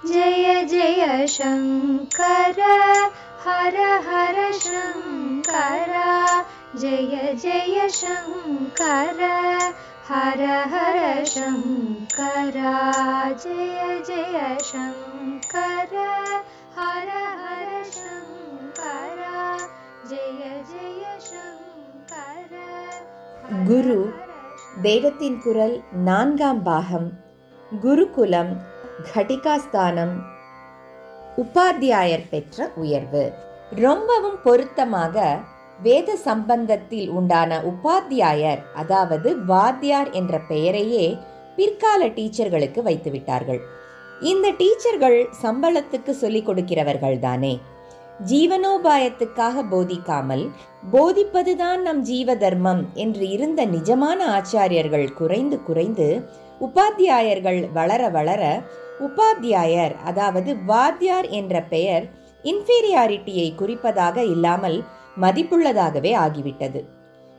जय जय शङ्कर हर हर शङ्कर जय जय शङ्कर हर हर शङ्कर जय जय शङ्कर हर हर शङ्कर जय जय शङ्कर. குரு வேதத்தின் குரல் 4ஆம் பாகம். குருகுலம், கடிகாஸ்தானம், உபாத்தியாயர் பெற்ற உயர்வு. ரொம்பவும் பொருத்தமாக வேத சம்பந்தத்தில் உண்டான உபாத்தியாயர், அதாவது வாத்தியார் என்ற பெயரையே பிற்கால டீச்சர்களுக்கு வைத்துவிட்டார்கள். இந்த டீச்சர்கள் சம்பளத்துக்கு சொல்லிக் கொடுக்கிறவர்கள் தானே. ஜீவனோபாயத்துக்காக போதிக்காமல் போதிப்பதுதான் நம் ஜீவ தர்மம் என்று இருந்த நிஜமான ஆச்சாரியர்கள் குறைந்து குறைந்து உபாத்தியாயர்கள் வளர வளர உபாத்தியாயர், அதாவது வாத்தியார் என்ற பெயர் இன்ஃபீரியாரிட்டியை குறிப்பதாக இல்லாமல் மதிப்புள்ளதாகவே ஆகிவிட்டது.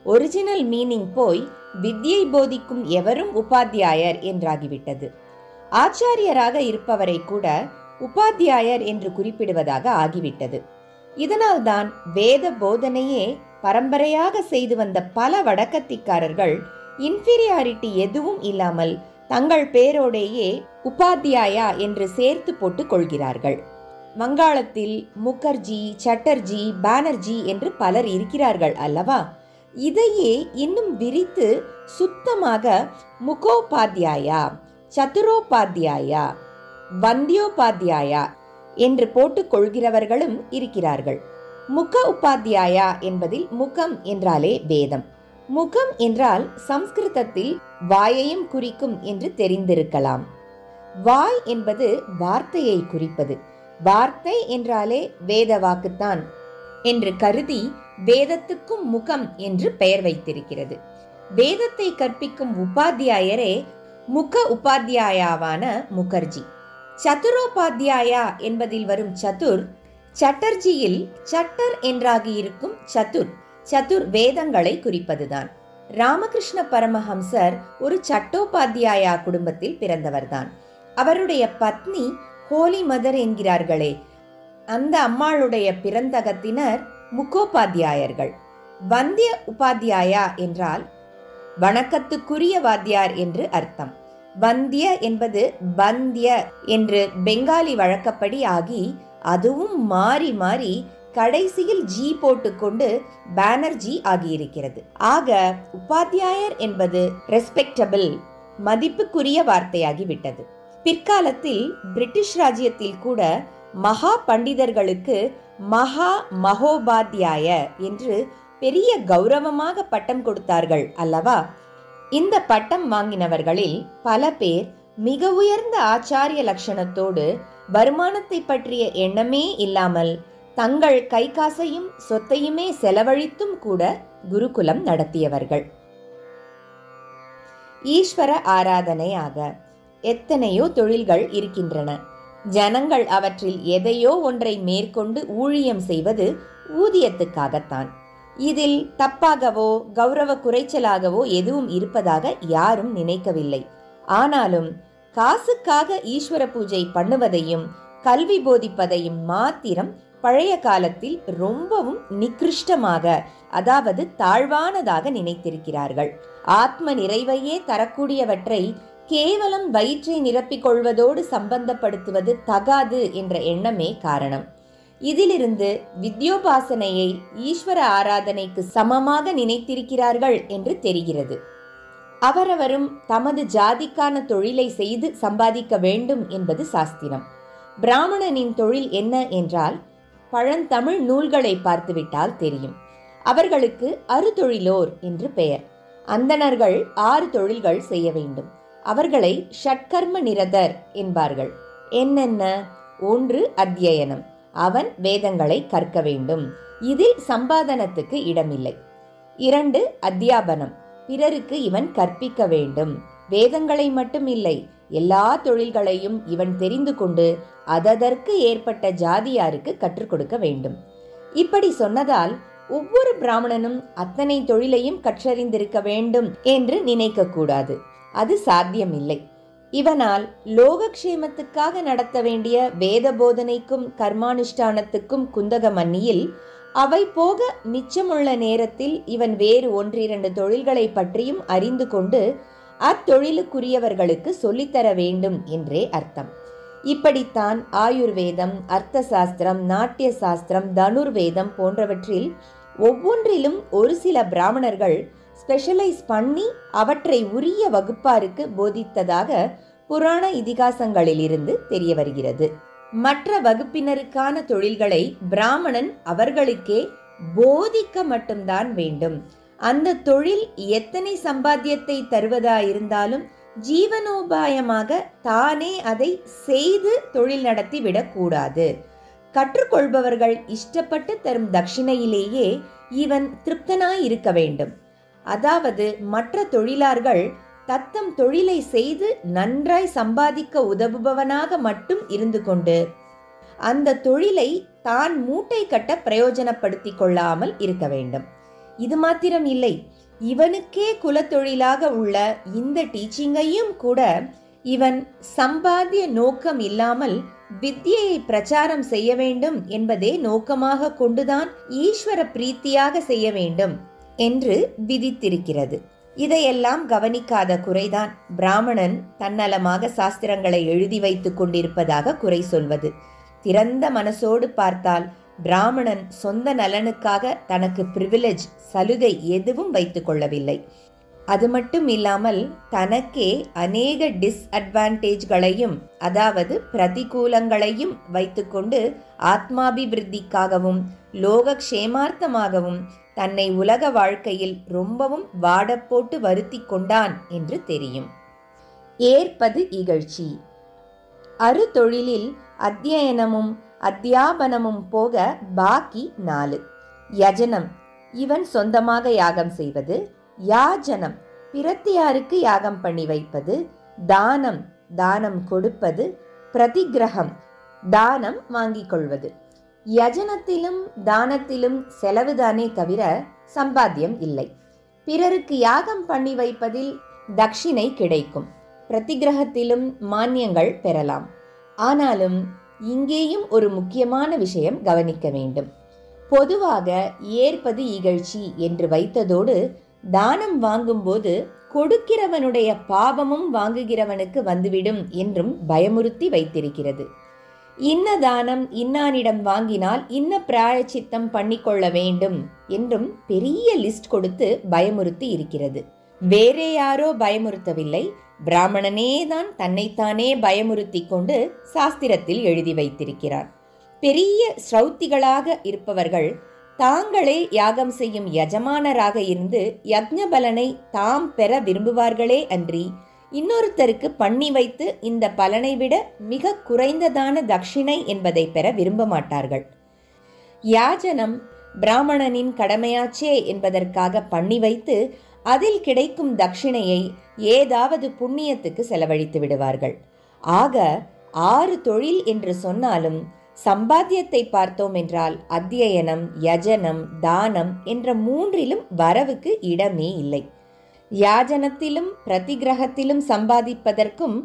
ஒரிஜினல் மீனிங் போய் வித்யை போதிக்கும் எவரும் உபாத்தியாயர் என்றாகிவிட்டது. ஆச்சாரியராக இருப்பவரை கூட உபாத்தியாயர் என்று குறிப்பிடுவதாக ஆகிவிட்டது. இதனால்தான் வேத போதனையே பரம்பரையாக செய்து வந்த பல வடக்கத்திக்காரர்கள் இன்ஃபீரியாரிட்டி எதுவும் இல்லாமல் தங்கள் பேரோடையே உபாத்தியாயா என்று சேர்த்து போட்டுக் கொள்கிறார்கள். வங்காளத்தில் முகர்ஜி, சட்டர்ஜி, பானர்ஜி என்று பலர் இருக்கிறார்கள் அல்லவா? இதையே இன்னும் விரித்து சுத்தமாக முகோபாத்தியாயா, சதுரோபாத்தியாயா, வந்தியோபாத்தியாயா என்று போட்டுக் கொள்கிறவர்களும் இருக்கிறார்கள். முக உபாத்தியாயா என்பதில் முகம் என்றாலே வேதம். முகம் என்றால் சம்ஸ்கிருதத்தில் வாயையும் குறிக்கும் என்று தெரிந்திருக்கலாம். வாய் என்பது வார்த்தையை குறிப்பது. வார்த்தை என்றாலே வேத வாக்குத்தான் என்று கருதி வேதத்துக்கும் முகம் என்று பெயர் வைத்திருக்கிறது. வேதத்தை கற்பிக்கும் உபாத்தியாயரே முக உபாத்தியாயாவான முகர்ஜி. சதுரோபாத்தியாயா என்பதில் வரும் சதுர், சட்டர்ஜியில் சட்டர் என்றாகி இருக்கும் சதுர், சதுர் வேதங்களை குறிப்பதுதான். ராமகிருஷ்ண பரமஹம்சர் ஒரு சட்டோபாத்தியாயா குடும்பத்தில் பிறந்தவர்தான். அவருடைய பத்னி ஹோலி மதர் என்கிறார்களே, அந்த அம்மாளுடைய பிறந்தகத்தினர் முகோபாத்தியாயர்கள். வந்திய உபாத்தியாயா என்றால் வணக்கத்துக்குரிய வாத்தியார் என்று அர்த்தம். வந்திய என்பது பந்திய என்று பெங்காலி வழக்கப்படி ஆகி அதுவும் மாறி மாறி கடைசியில் ஜி போட்டுக்கொண்டு பானர்ஜி ஆகியிருக்கிறது. ஆக உபாத்தியாயர் என்பது ரெஸ்பெக்டபிள், மதிப்புக்குரிய வார்த்தையாகிவிட்டது. பிற்காலத்தில் பிரிட்டிஷ் ராஜ்யத்தில் கூட மகா பண்டிதர்களுக்கு மகா மகோபாத்தியாய என்று பெரிய கௌரவமாக பட்டம் கொடுத்தார்கள் அல்லவா? இந்த பட்டம் வாங்கினவர்களில் பல பேர் மிக உயர்ந்த ஆச்சாரிய லட்சணத்தோடு வருமானத்தை பற்றிய எண்ணமே இல்லாமல் தங்கள் கை காசையும் சொத்தையுமே செலவழித்தும் கூட குருகுலம் நடத்தியவர்கள். ஈஸ்வர ஆராதனையாக எத்தனையோ தொழில்கள் இருக்கின்றன. ஜனங்கள் அவற்றில் எதையோ ஒன்றை மேற்கொண்டு ஊழியம் செய்வது ஊதியத்துக்காகத்தான். இதில் தப்பாகவோ கௌரவ குறைச்சலாகவோ எதுவும் இருப்பதாக யாரும் நினைக்கவில்லை. ஆனாலும் காசுக்காக ஈஸ்வர பூஜை பண்ணுவதையும் கல்வி போதிப்பதையும் மாத்திரம் பழைய காலத்தில் ரொம்பவும் நிகிருஷ்டமாக, அதாவது தாழ்வானதாக நினைத்திருக்கிறார்கள். ஆத்ம நிறைவையே தரக்கூடியவற்றை கேவலம் வயிற்றை நிரப்பிக் கொள்வதோடு சம்பந்தப்படுத்துவது தகாது என்ற எண்ணமே காரணம். இதிலிருந்து வித்யோபாசனையை ஈஸ்வர ஆராதனைக்கு சமமாக நினைத்திருக்கிறார்கள் என்று தெரிகிறது. அவரவரும் தமது ஜாதிக்கான தொழிலை செய்து சம்பாதிக்க வேண்டும் என்பது சாஸ்திரம். பிராமணனின் தொழில் என்ன என்றால் பழந்தமிழ் நூல்களை பார்த்துவிட்டால் தெரியும். அவர்களுக்கு அறுதொழிலோர் என்று பெயர். அந்தணர்கள் 6 தொழில்கள் செய்ய வேண்டும். அவர்களை ஷட்கர்ம நிரதர் என்பார்கள். என்னென்ன? 1 அத்தியனம், அவன் வேதங்களை கற்க வேண்டும். இதில் சம்பாதனத்துக்கு இடமில்லை. 2 அத்தியாபனம், பிறருக்கு இவன் கற்பிக்க வேண்டும். வேதங்களை மட்டும் இல்லை, எல்லா தொழில்களையும் இவன் தெரிந்து கொண்டு அதற்கு ஏற்பட்ட ஜாதியாருக்கு கற்றுக் கொடுக்க வேண்டும். இப்படி சொன்னதால் ஒவ்வொரு பிராமணனும் அத்தனை தொழிலையும் கற்றறிந்திருக்க வேண்டும் என்று நினைக்க கூடாது. அது சாத்தியமில்லை. இவனால் லோகக்ஷேமத்துக்காக நடத்த வேண்டிய வேத போதனைக்கும் கர்மானுஷ்டானத்துக்கும் குந்தக மன்னியில் அவை போக மிச்சமுள்ள நேரத்தில் இவன் வேறு 1-2 தொழில்களை பற்றியும் அறிந்து கொண்டு அத்தொழிலுக்குரியவர்களுக்கு சொல்லித்தர வேண்டும் என்றே அர்த்தம். இப்படித்தான் ஆயுர்வேதம், அர்த்த சாஸ்திரம், நாட்டிய சாஸ்திரம், தனுர்வேதம் போன்றவற்றில் ஒவ்வொன்றிலும் ஒரு சில பிராமணர்கள் ஸ்பெஷலைஸ் பண்ணி அவற்றை உரிய வகுப்பாருக்கு போதித்ததாக புராண இதிகாசங்களிலிருந்து தெரிய வருகிறது. மற்ற வகுப்பினருக்கான தொழில்களை பிராமணன் அவர்களுக்கே போதிக்க மட்டும்தான் வேண்டும். அந்த தொழில் எத்தனை சம்பாத்தியத்தை தருவதாயிருந்தாலும் ஜீவனோபாயமாக தானே அதை செய்து தொழில் நடத்தி விடக்கூடாது. கற்றுக்கொள்பவர்கள் இஷ்டப்பட்டு தரும் தட்சிணையிலேயே இவன் திருப்தனாயிருக்க வேண்டும். அதாவது மற்ற தொழிலார்கள் தத்தம் தொழிலை செய்து நன்றாய் சம்பாதிக்க உதவுபவனாக மட்டும் இருந்து கொண்டு அந்த தொழிலை தான் மூட்டை கட்ட பிரயோஜனப்படுத்திக் கொள்ளாமல் இருக்க வேண்டும். இது மாத்திரம் இல்லை, இவனுக்கே குலத்தொழிலாக உள்ள இந்த டீச்சிங்கையும் கூட இவன் சம்பாத்திய நோக்கம் இல்லாமல் வித்யையை பிரச்சாரம் செய்ய வேண்டும் என்பதே நோக்கமாக கொண்டுதான் ஈஸ்வர பிரீத்தியாக செய்ய வேண்டும் என்று விதித்திருக்கிறது. இதையெல்லாம் கவனிக்காத குறைதான் பிராமணன் தன்னலமாக சாஸ்திரங்களை எழுதி வைத்துக் கொண்டிருப்பதாக குறை சொல்வது. திறந்த மனசோடு பார்த்தால் பிராமணன் சொந்த நலனுக்காக தனக்கு பிரிவிலேஜ், சலுகை எதுவும் வைத்துக் கொள்ளவில்லை. அது மட்டும் இல்லாமல் தனக்கே அநேக டிஸ்அட்வான்டேஜ்களையும் அதாவது பிரதிகூலங்களையும் வைத்துக்கொண்டு ஆத்மாபிவிருத்திக்காகவும் லோகக்ஷேமார்த்தமாகவும் தன்னை உலக வாழ்க்கையில் ரொம்பவும் வாடப்போட்டு வருத்தி கொண்டான் என்று தெரியும். ஏற்பது இகழ்ச்சி. அறுதொழிலில் அத்தியனமும் அத்தியாபனமும் போக பாக்கி 4. யஜனம், இவன் சொந்தமாக யாகம் செய்வது. யாஜனம், பிரத்தியாருக்கு யாகம் பண்ணி வைப்பது. தானம், தானம் கொடுப்பது. பிரதிகிரகம், தானம் வாங்கிக் கொள்வது. யஜனத்திலும் தானத்திலும் செலவுதானே தவிர சம்பாத்தியம் இல்லை. பிறருக்கு யாகம் பண்ணி வைப்பதில் தட்சிணை கிடைக்கும். பிரதிகிரகத்திலும் மானியங்கள் பெறலாம். ஆனாலும் இங்கேயும் ஒரு முக்கியமான விஷயம் கவனிக்க வேண்டும். பொதுவாக ஏற்பது இகழ்ச்சி என்று வைத்ததோடு தானம் வாங்கும்போது கொடுக்கிறவனுடைய பாவமும் வாங்குகிறவனுக்கு வந்துவிடும் என்றும் பயமுறுத்தி வைத்திருக்கிறது. இன்ன தானம் இன்னானிடம் வாங்கினால் இன்ன பிராயச்சித்தம் பண்ணிக்கொள்ள வேண்டும் என்றும் பெரிய லிஸ்ட் கொடுத்து பயமுறுத்தி இருக்கிறது. வேறே யாரோ பயமுறுத்தவில்லை, பிராமணனே தான் தன்னைத்தானே பயமுறுத்தி கொண்டு சாஸ்திரத்தில் எழுதி வைத்திருக்கிறார். பெரிய ஸ்ரௌத்திகளாக இருப்பவர்கள் தாங்களே யாகம் செய்யும் எஜமானராக இருந்து யக்ஞ பலனை தாம் பெற விரும்புவார்களே அன்றி இன்னொருத்தருக்கு பண்ணி வைத்து இந்த பலனை விட மிக குறைந்ததான தட்சிணை என்பதை பெற விரும்ப மாட்டார்கள். யாஜனம் பிராமணனின் கடமையாச்சே என்பதற்காக பண்ணி வைத்து அதில் கிடைக்கும் தட்சிணையை ஏதாவது புண்ணியத்துக்கு செலவழித்து விடுவார்கள். ஆக 6 தொழில் என்று சொன்னாலும் சம்பாத்தியத்தை பார்த்தோம் என்றால் அத்தியனம், யஜனம், தானம் என்ற 3லும் வரவுக்கு இடமே இல்லை. யாஜனத்திலும் பிரதிகிரகத்திலும் சம்பாதிப்பதற்கும்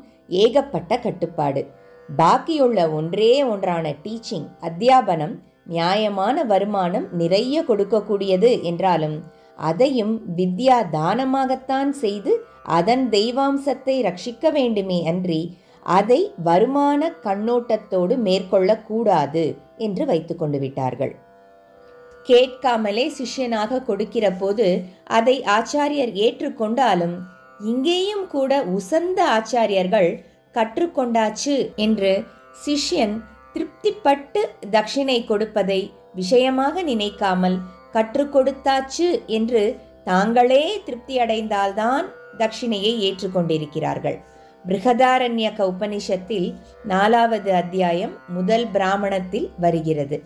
ஏகப்பட்ட கட்டுப்பாடு. பாக்கியுள்ள ஒன்றே ஒன்றான டீச்சிங், அத்தியாபனம் நியாயமான வருமானம் நிறைய கொடுக்கக்கூடியது என்றாலும் அதையும் வித்யா தானமாகத்தான் செய்து அதன் தெய்வாம்சத்தை ரட்சிக்க வேண்டுமே அன்றி அதை வருமான கண்ணோட்டத்தோடு மேற்கொள்ளக்கூடாது என்று வைத்துக் கொண்டு விட்டார்கள். கேட்காமலே சிஷ்யனாக கொடுக்கிற போது அதை ஆச்சாரியர் ஏற்றுக்கொண்டாலும் இங்கேயும் கூட உசந்த ஆச்சாரியர்கள் கற்றுக்கொண்டாச்சு என்று சிஷ்யன் திருப்திப்பட்டு தட்சிணை கொடுப்பதை விஷயமாக நினைக்காமல் கற்றுக் கொடுத்தாச்சு என்று தாங்களே திருப்தி அடைந்தால்தான் தட்சிணையை ஏற்றுக்கொண்டிருக்கிறார்கள். பிருகதாரண்யக உபனிஷத்தில் 4வது அத்தியாயம் முதல் பிராமணத்தில் வருகிறது.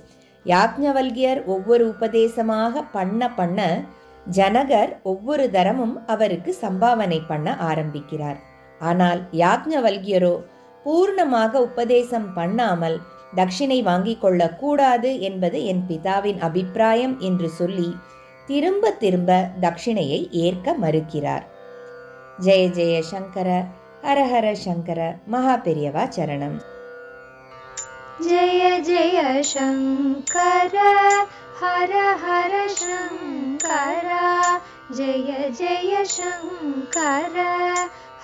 யாக்ஞவல்கியர் ஒவ்வொரு உபதேசமாக பண்ண ஜனகர் ஒவ்வொரு தரமும் அவருக்கு சம்பாவனை பண்ண ஆரம்பிக்கிறார். ஆனால் யாக்ஞவல்கியரோ பூர்ணமாக உபதேசம் பண்ணாமல் தட்சிணை வாங்கிக் கொள்ள கூடாது என்பது என் பிதாவின் அபிப்பிராயம் என்று சொல்லி திரும்ப திரும்ப தட்சிணையை ஏற்க மறுக்கிறார். ஜெய ஜெய சங்கர. ஹரஹர சங்கர. மகா பெரியவா சரணம். जय जय शङ्कर हर हर शङ्कर जय जय शङ्कर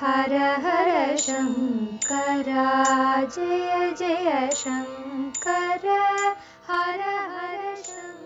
हर हर शङ्कर जय जय शङ्कर हर हर शङ्कर.